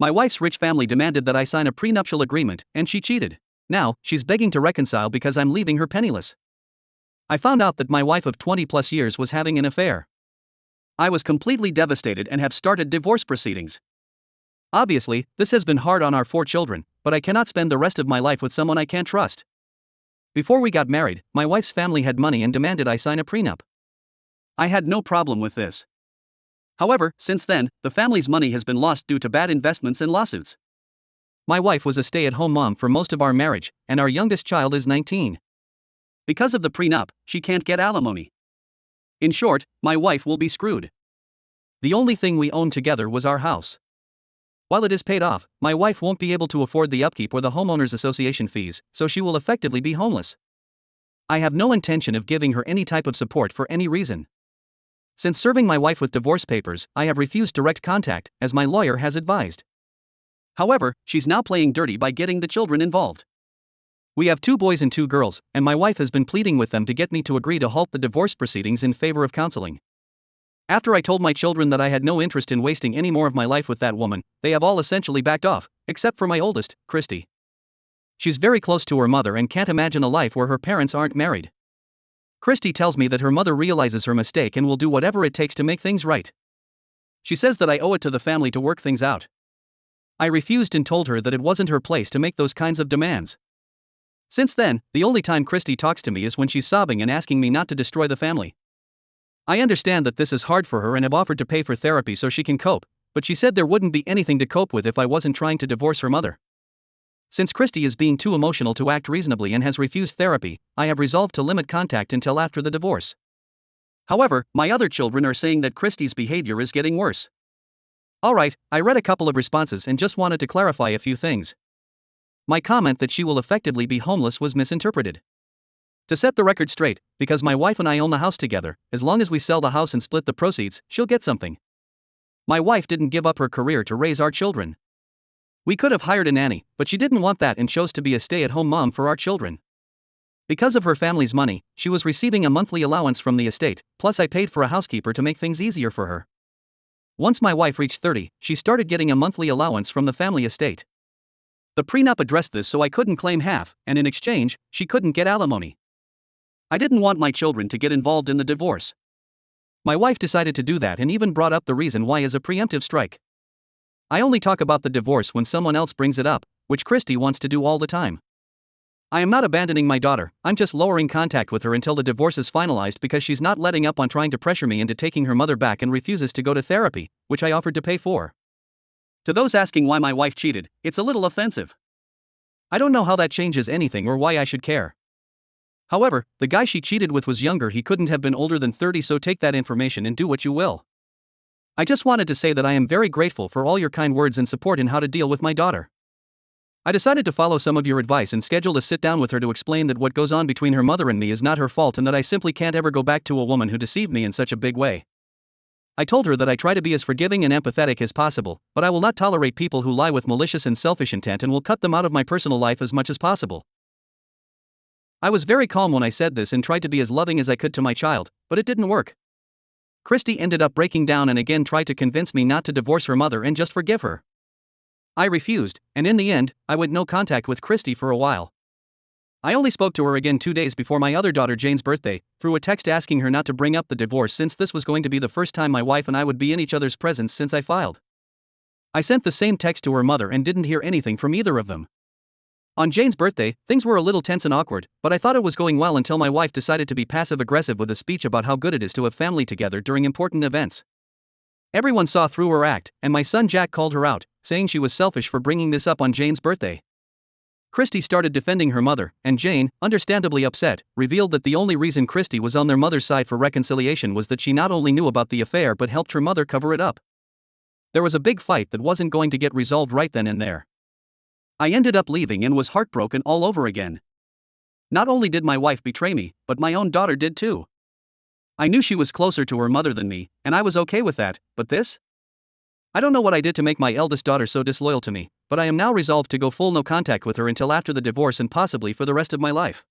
My wife's rich family demanded that I sign a prenuptial agreement, and she cheated. Now, she's begging to reconcile because I'm leaving her penniless. I found out that my wife of 20 plus years was having an affair. I was completely devastated and have started divorce proceedings. Obviously, this has been hard on our 4 children, but I cannot spend the rest of my life with someone I can't trust. Before we got married, my wife's family had money and demanded I sign a prenup. I had no problem with this. However, since then, the family's money has been lost due to bad investments and lawsuits. My wife was a stay-at-home mom for most of our marriage, and our youngest child is 19. Because of the prenup, she can't get alimony. In short, my wife will be screwed. The only thing we own together was our house. While it is paid off, my wife won't be able to afford the upkeep or the homeowners association fees, so she will effectively be homeless. I have no intention of giving her any type of support for any reason. Since serving my wife with divorce papers, I have refused direct contact, as my lawyer has advised. However, she's now playing dirty by getting the children involved. We have 2 boys and 2 girls, and my wife has been pleading with them to get me to agree to halt the divorce proceedings in favor of counseling. After I told my children that I had no interest in wasting any more of my life with that woman, they have all essentially backed off, except for my oldest, Christy. She's very close to her mother and can't imagine a life where her parents aren't married. Christy tells me that her mother realizes her mistake and will do whatever it takes to make things right. She says that I owe it to the family to work things out. I refused and told her that it wasn't her place to make those kinds of demands. Since then, the only time Christy talks to me is when she's sobbing and asking me not to destroy the family. I understand that this is hard for her and have offered to pay for therapy so she can cope, but she said there wouldn't be anything to cope with if I wasn't trying to divorce her mother. Since Christy is being too emotional to act reasonably and has refused therapy, I have resolved to limit contact until after the divorce. However, my other children are saying that Christy's behavior is getting worse. Alright, I read a couple of responses and just wanted to clarify a few things. My comment that she will effectively be homeless was misinterpreted. To set the record straight, because my wife and I own the house together, as long as we sell the house and split the proceeds, she'll get something. My wife didn't give up her career to raise our children. We could have hired a nanny, but she didn't want that and chose to be a stay-at-home mom for our children. Because of her family's money, she was receiving a monthly allowance from the estate, plus I paid for a housekeeper to make things easier for her. Once my wife reached 30, she started getting a monthly allowance from the family estate. The prenup addressed this so I couldn't claim half, and in exchange, she couldn't get alimony. I didn't want my children to get involved in the divorce. My wife decided to do that and even brought up the reason why as a preemptive strike. I only talk about the divorce when someone else brings it up, which Christy wants to do all the time. I am not abandoning my daughter, I'm just lowering contact with her until the divorce is finalized because she's not letting up on trying to pressure me into taking her mother back and refuses to go to therapy, which I offered to pay for. To those asking why my wife cheated, it's a little offensive. I don't know how that changes anything or why I should care. However, the guy she cheated with was younger, he couldn't have been older than 30, so take that information and do what you will. I just wanted to say that I am very grateful for all your kind words and support in how to deal with my daughter. I decided to follow some of your advice and scheduled a sit down with her to explain that what goes on between her mother and me is not her fault and that I simply can't ever go back to a woman who deceived me in such a big way. I told her that I try to be as forgiving and empathetic as possible, but I will not tolerate people who lie with malicious and selfish intent and will cut them out of my personal life as much as possible. I was very calm when I said this and tried to be as loving as I could to my child, but it didn't work. Christy ended up breaking down and again tried to convince me not to divorce her mother and just forgive her. I refused, and in the end, I went no contact with Christy for a while. I only spoke to her again 2 days before my other daughter Jane's birthday, through a text asking her not to bring up the divorce since this was going to be the first time my wife and I would be in each other's presence since I filed. I sent the same text to her mother and didn't hear anything from either of them. On Jane's birthday, things were a little tense and awkward, but I thought it was going well until my wife decided to be passive-aggressive with a speech about how good it is to have family together during important events. Everyone saw through her act, and my son Jack called her out, saying she was selfish for bringing this up on Jane's birthday. Christy started defending her mother, and Jane, understandably upset, revealed that the only reason Christy was on their mother's side for reconciliation was that she not only knew about the affair but helped her mother cover it up. There was a big fight that wasn't going to get resolved right then and there. I ended up leaving and was heartbroken all over again. Not only did my wife betray me, but my own daughter did too. I knew she was closer to her mother than me, and I was okay with that, but this? I don't know what I did to make my eldest daughter so disloyal to me, but I am now resolved to go full no contact with her until after the divorce and possibly for the rest of my life.